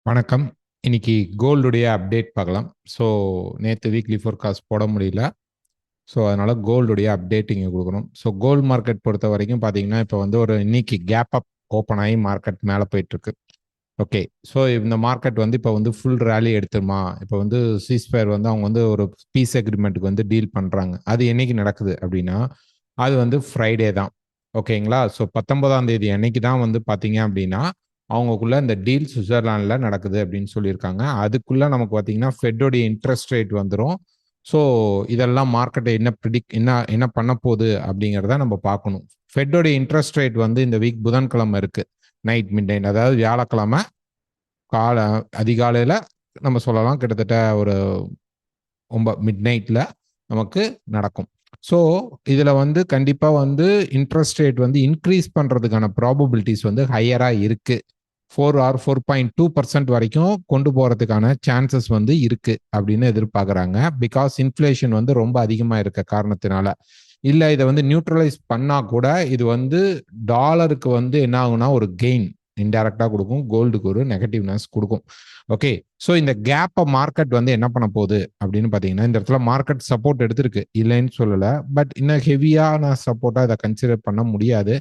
வணக்கம். இன்னைக்கு கோல்டுடைய அப்டேட் பார்க்கலாம். ஸோ நேற்று வீக்லி ஃபோர்காஸ்ட் போட முடியல. ஸோ அதனால கோல்டுடைய அப்டேட் இங்கே கொடுக்கணும். ஸோ கோல்டு மார்க்கெட் பொறுத்த வரைக்கும் பார்த்தீங்கன்னா இப்போ வந்து ஒரு இன்னைக்கு கேப் அப் ஓப்பன் ஆகி மார்க்கெட் மேலே போயிட்டு இருக்கு. ஓகே, ஸோ இந்த மார்க்கெட் வந்து இப்போ வந்து ஃபுல் ரேலி எடுத்துருமா? இப்போ வந்து சீஸ்ஃபயர் வந்து அவங்க வந்து ஒரு பீஸ் அக்ரிமெண்ட்டுக்கு வந்து டீல் பண்ணுறாங்க. அது என்னைக்கு நடக்குது அப்படின்னா அது வந்து ஃப்ரைடே தான். ஓகேங்களா? ஸோ 19ஆம் தேதி அன்னைக்கு தான் வந்து பார்த்தீங்க அப்படின்னா அவங்களுக்குள்ள இந்த டீல் சுவிட்சர்லாண்டில் நடக்குது அப்படின்னு சொல்லியிருக்காங்க. அதுக்குள்ள நமக்கு பார்த்தீங்கன்னா ஃபெட்டோடைய இன்ட்ரெஸ்ட் ரேட் வந்துடும். ஸோ இதெல்லாம் மார்க்கெட்டை என்ன பண்ண போகுது அப்படிங்கிறத நம்ம பார்க்கணும். ஃபெட்டோடைய இன்ட்ரெஸ்ட் ரேட் வந்து இந்த வீக் புதன்கிழமை இருக்கு, நைட் மிட் நைட், அதாவது வியாழக்கிழமை அதிகாலையில் நம்ம சொல்லலாம் கிட்டத்தட்ட ஒரு மிட் நைட்ல நமக்கு நடக்கும். ஸோ இதில் வந்து கண்டிப்பாக வந்து இன்ட்ரெஸ்ட் ரேட் வந்து இன்க்ரீஸ் பண்ணுறதுக்கான ப்ராபபிலிட்டிஸ் வந்து ஹையராக இருக்கு. 4% வரைக்கும் கொண்டு போகிறதுக்கான சான்சஸ் வந்து இருக்கு அப்படின்னு எதிர்பார்க்குறாங்க. பிகாஸ் இன்ஃப்ளேஷன் வந்து ரொம்ப அதிகமாக இருக்க காரணத்தினால. இல்லை இதை வந்து நியூட்ரலைஸ் பண்ணால் கூட இது வந்து டாலருக்கு வந்து என்ன ஆகும்னா ஒரு கெயின் இன்டைரக்டாக கொடுக்கும், கோல்டுக்கு ஒரு நெகட்டிவ்னஸ் கொடுக்கும். ஓகே, ஸோ இந்த கேப்பை மார்க்கெட் வந்து என்ன பண்ண போகுது அப்படின்னு பார்த்தீங்கன்னா இந்த இடத்துல மார்க்கெட் சப்போர்ட் எடுத்திருக்கு, இல்லைன்னு சொல்லலை. பட் இன்னும் ஹெவியான சப்போர்ட்டாக இதை கன்சிடர் பண்ண முடியாது.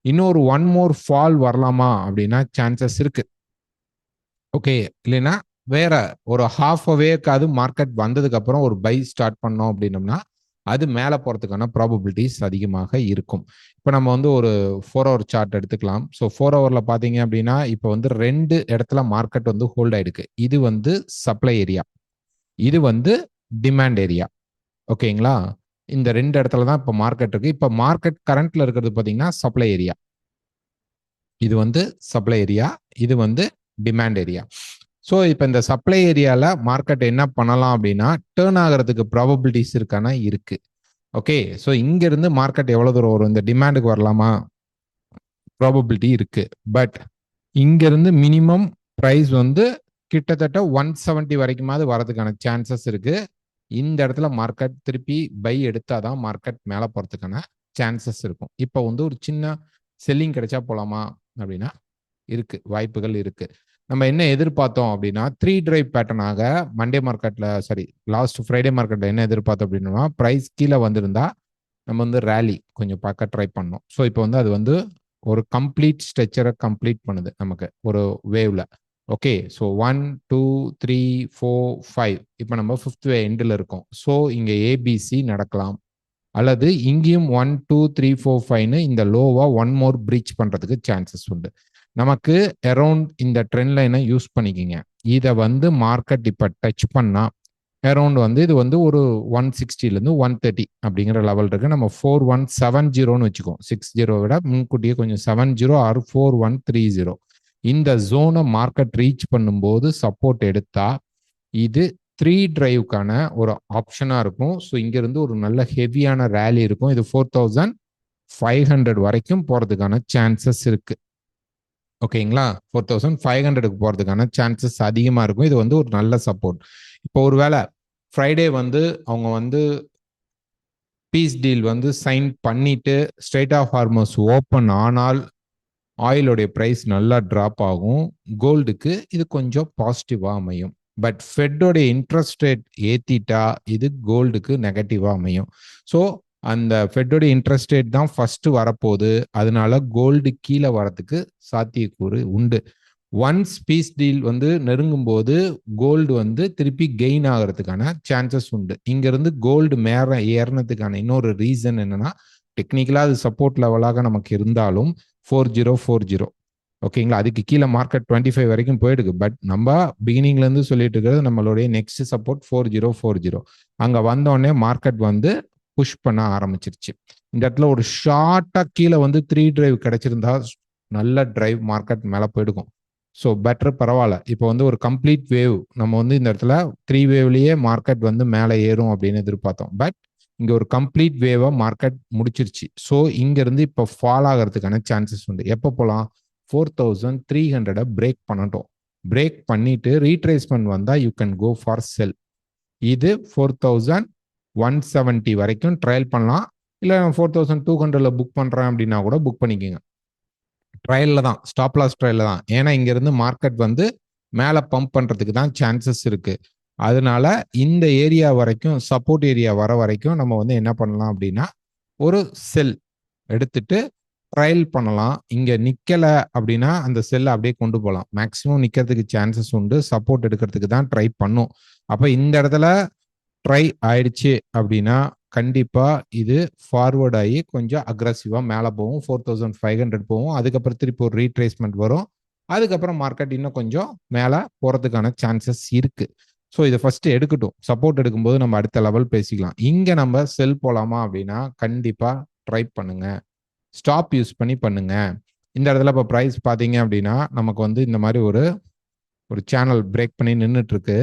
இன்னொரு ஒன் மோர் ஃபால் வரலாமா அப்படின்னா சான்சஸ் இருக்கு. ஓகே, இல்லைன்னா வேற ஒரு ஹாஃப் அவேக்காவது மார்க்கெட் வந்ததுக்கு அப்புறம் ஒரு பை ஸ்டார்ட் பண்ணோம் அப்படின்னம்னா அது மேலே போகிறதுக்கான ப்ராபபிலிட்டிஸ் அதிகமாக இருக்கும். இப்போ நம்ம வந்து ஒரு 4 ஹவர் சார்ட் எடுத்துக்கலாம். ஸோ 4 ஹவரில் பார்த்தீங்க அப்படின்னா இப்போ வந்து 2 இடத்துல மார்க்கெட் வந்து ஹோல்ட் ஆயிருக்கு. இது வந்து சப்ளை ஏரியா, இது வந்து டிமாண்ட் ஏரியா. ஓகேங்களா? இந்த 2 இடத்துல தான் இப்போ மார்க்கெட் இருக்கு. இப்போ மார்க்கெட் கரண்ட்ல இருக்கிறது பார்த்தீங்கன்னா சப்ளை ஏரியா. இது வந்து சப்ளை ஏரியா, இது வந்து டிமாண்ட் ஏரியா. ஸோ இப்போ இந்த சப்ளை ஏரியாவில் மார்க்கெட் என்ன பண்ணலாம் அப்படின்னா டேர்ன் ஆகிறதுக்கு ப்ராபபிலிட்டிஸ் இருக்கானா இருக்கு. ஓகே, ஸோ இங்கிருந்து மார்க்கெட் எவ்வளோ தூரம் வரும்? இந்த டிமாண்டுக்கு வரலாமா? ப்ராபபிலிட்டி இருக்கு. பட் இங்கிருந்து மினிமம் ப்ரைஸ் வந்து கிட்டத்தட்ட 170 வரைக்குமாவது வரதுக்கான சான்சஸ் இருக்கு. இந்த இடத்துல மார்க்கெட் திருப்பி பை எடுத்தாதான் மார்க்கெட் மேலே போகிறதுக்கான சான்சஸ் இருக்கும். இப்போ வந்து ஒரு சின்ன செல்லிங் கிடைச்சா போலாமா அப்படின்னா இருக்கு, வாய்ப்புகள் இருக்கு. நம்ம என்ன எதிர்பார்த்தோம் அப்படின்னா 3 டிரைவ் பேட்டர்னாக மண்டே மார்க்கெட்ல, சரி லாஸ்ட் ஃப்ரைடே மார்க்கெட்ல என்ன எதிர்பார்த்தோம் அப்படின்னா பிரைஸ் கீழே வந்திருந்தா நம்ம வந்து ரேலி கொஞ்சம் பார்க்க ட்ரை பண்ணோம். ஸோ இப்போ வந்து அது வந்து ஒரு கம்ப்ளீட் ஸ்ட்ரெச்சரை கம்ப்ளீட் பண்ணுது நமக்கு ஒரு வேவ்ல. ஓகே, ஸோ 1 2 3 4 5 இப்போ நம்ம 5th வே எண்டில் இருக்கோம். ஸோ இங்கே ஏபிசி நடக்கலாம், அல்லது இங்கேயும் 1 2 3 4 5ன்னு இந்த லோவா ஒன் மோர் பிரீச் பண்றதுக்கு சான்சஸ் உண்டு. நமக்கு அரௌண்ட் இந்த ட்ரெண்ட் லைனை யூஸ் பண்ணிக்கிங்க. இதை வந்து மார்க்கெட் இப்போ டச் பண்ணா அரௌண்ட் வந்து இது வந்து ஒரு 160லேருந்து 130 அப்படிங்கிற லெவல் இருக்கு. நம்ம 4170ன்னு வச்சுக்கோம். 60 விட முன்கூட்டியே கொஞ்சம் 70 ஆர் 4130 இந்த ஜோனை மார்க்கெட் ரீச் பண்ணும்போது சப்போர்ட் எடுத்தா இது 3 டிரைவ்க்கான ஒரு ஆப்ஷனா இருக்கும். ஸோ இங்கிருந்து ஒரு நல்ல ஹெவியான ரேலி இருக்கும். இது 4500 வரைக்கும் போறதுக்கான சான்சஸ் இருக்கு. ஓகேங்களா? 4500க்கு போறதுக்கான சான்சஸ் அதிகமா இருக்கும். இது வந்து ஒரு நல்ல சப்போர்ட். இப்போ ஒருவேளை ஃப்ரைடே வந்து அவங்க வந்து பீஸ் டீல் வந்து சைன் பண்ணிட்டு ஸ்ட்ரெயிட் ஆஃப் ஹார்மோஸ் ஓப்பன் ஆனால் ஆயிலோடைய ப்ரைஸ் நல்லா ட்ராப் ஆகும். கோல்டுக்கு இது கொஞ்சம் பாசிட்டிவா அமையும். பட் ஃபெட்டோடைய இன்ட்ரெஸ்ட் ரேட் ஏத்திட்டா இது கோல்டுக்கு நெகட்டிவா அமையும். ஸோ அந்த ஃபெட்டோடைய இன்ட்ரெஸ்ட் ரேட் தான் ஃபர்ஸ்ட் வரப்போகுது. அதனால கோல்டு கீழே வரதுக்கு சாத்தியக்கூறு உண்டு. ஒன்ஸ் பீஸ் டீல் வந்து நெருங்கும் போது கோல்டு வந்து திருப்பி கெயின் ஆகிறதுக்கான சான்சஸ் உண்டு. இங்கிருந்து கோல்டு மேல ஏறினதுக்கான இன்னொரு ரீசன் என்னன்னா டெக்னிக்கலா அது சப்போர்ட் லெவலாக நமக்கு இருந்தாலும் 4040, ஓகேங்களா, அதுக்கு கீழே மார்க்கெட் 25 வரைக்கும் போயிடுது. பட் நம்ம பிகினிங்ல இருந்து சொல்லிட்டு இருக்கிறது நம்மளுடைய நெக்ஸ்ட் சப்போர்ட் 4040. அங்க வந்தோடனே மார்க்கெட் வந்து புஷ் பண்ண ஆரம்பிச்சிருச்சு. இந்த இடத்துல ஒரு ஷார்ட்டா கீழே வந்து 3 டிரைவ் கிடைச்சிருந்தா நல்ல டிரைவ் மார்க்கெட் மேல போயிடுக்கும். ஸோ பெட்டர், பரவாயில்ல. இப்போ வந்து ஒரு கம்ப்ளீட் வேவ் நம்ம வந்து இந்த இடத்துல 3 வேவ்லயே மார்க்கெட் வந்து மேலே ஏறும் அப்படின்னு எதிர்பார்த்தோம். பட் இங்க ஒரு கம்ப்ளீட் வேவா மார்க்கெட் முடிச்சிருச்சு. ஸோ இங்க இருந்து இப்போ ஃபால் ஆகிறதுக்கான சான்சஸ் உண்டு. எப்போ போகலாம்? 4300 பிரேக் பண்ணட்டும். பிரேக் பண்ணிட்டு ரீட்ரேஸ்மெண்ட் வந்தா யூ கேன் கோ ஃபார் செல். இது 4170 வரைக்கும் ட்ரையல் பண்ணலாம். இல்லை 4200 புக் பண்றேன் அப்படின்னா கூட புக் பண்ணிக்கோங்க. ட்ரையல்ல தான், ஸ்டாப் லாஸ் ட்ரையல்ல தான். ஏன்னா இங்க இருந்து மார்க்கெட் வந்து மேலே பம்ப் பண்ணுறதுக்கு தான் சான்சஸ் இருக்கு. அதனால இந்த ஏரியா வரைக்கும் சப்போர்ட் ஏரியா வர வரைக்கும் நம்ம வந்து என்ன பண்ணலாம் அப்படின்னா ஒரு செல் எடுத்துட்டு ட்ரையல் பண்ணலாம். இங்க நிக்கல அப்படின்னா அந்த செல்லை அப்படியே கொண்டு போகலாம். மேக்ஸிமம் நிக்கிறதுக்கு சான்சஸ் உண்டு. சப்போர்ட் எடுக்கிறதுக்கு தான் ட்ரை பண்ணும். அப்ப இந்த இடத்துல ட்ரை ஆயிடுச்சு அப்படின்னா கண்டிப்பா இது ஃபார்வர்ட் ஆகி கொஞ்சம் அக்ரஸிவா மேலே போகும். 4500 போகும். அதுக்கப்புறம் திருப்பி ஒரு ரீட்ரேஸ்மெண்ட் வரும். அதுக்கப்புறம் மார்க்கெட் இன்னும் கொஞ்சம் மேலே போறதுக்கான சான்சஸ் இருக்கு. ஸோ இதை ஃபர்ஸ்ட் எடுக்கட்டும். சப்போர்ட் எடுக்கும்போது நம்ம அடுத்த லெவல் பேசிக்கலாம். இங்க நம்ம செல் போலாமா அப்படின்னா கண்டிப்பா ட்ரை பண்ணுங்க. ஸ்டாப் யூஸ் பண்ணி பண்ணுங்க. இந்த இடத்துல இப்போ ப்ரைஸ் பார்த்தீங்க அப்படின்னா நமக்கு வந்து இந்த மாதிரி ஒரு சேனல் பிரேக் பண்ணி நின்றுட்டு இருக்கு.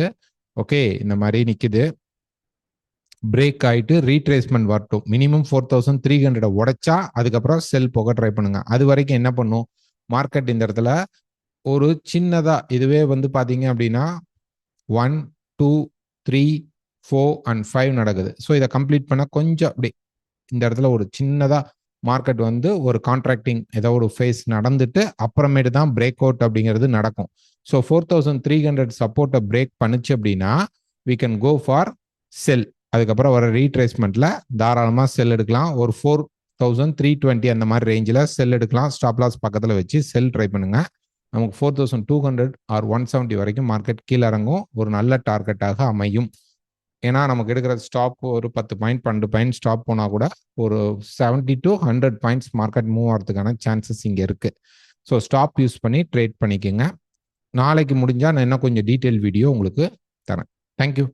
ஓகே, இந்த மாதிரி நிக்குது. பிரேக் ஆயிட்டு ரீட்ரேஸ்மெண்ட் வரட்டும். மினிமம் 4300 உடைச்சா அதுக்கப்புறம் செல் போக ட்ரை பண்ணுங்க. அது வரைக்கும் என்ன பண்ணும் மார்க்கெட் இந்த இடத்துல ஒரு சின்னதா இதுவே வந்து பாத்தீங்க அப்படின்னா 1 2 3 4 and 5 நடக்குது. ஸோ இதை கம்ப்ளீட் பண்ண கொஞ்சம் அப்படி இந்த இடத்துல ஒரு சின்னதா மார்க்கெட் வந்து ஒரு கான்ட்ராக்டிங் ஏதோ ஒரு ஃபேஸ் நடந்துட்டு அப்புறமேட்டு தான் பிரேக் அவுட் அப்படிங்கிறது நடக்கும். ஸோ 4300 சப்போர்ட்டை பிரேக் பண்ணுச்சு அப்படின்னா we can go for செல். அதுக்கப்புறம் வர ரீட்ரேஸ்மெண்ட்ல தாராளமாக செல் எடுக்கலாம். ஒரு 4320 அந்த மாதிரி ரேஞ்சில் செல் எடுக்கலாம். ஸ்டாப் லாஸ் பக்கத்தில் வச்சு செல் ட்ரை பண்ணுங்க. நமக்கு 4200 ஆர் 170 வரைக்கும் மார்க்கெட் கீழே இறங்கும். ஒரு நல்ல டார்கெட்டாக அமையும். ஏன்னா நமக்கு எடுக்கிற ஸ்டாப் ஒரு 10 பாயிண்ட் 12 பாயிண்ட் ஸ்டாப் போனால் கூட ஒரு 70 to 100 பாயிண்ட்ஸ் மார்க்கெட் மூவ் ஆகிறதுக்கான சான்சஸ் இங்கே இருக்கு. ஸோ ஸ்டாப் யூஸ் பண்ணி ட்ரேட் பண்ணிக்கோங்க. நாளைக்கு முடிஞ்சால் நான் இன்னும் கொஞ்சம் டீட்டெயில் வீடியோ உங்களுக்கு தரேன். தேங்க்யூ.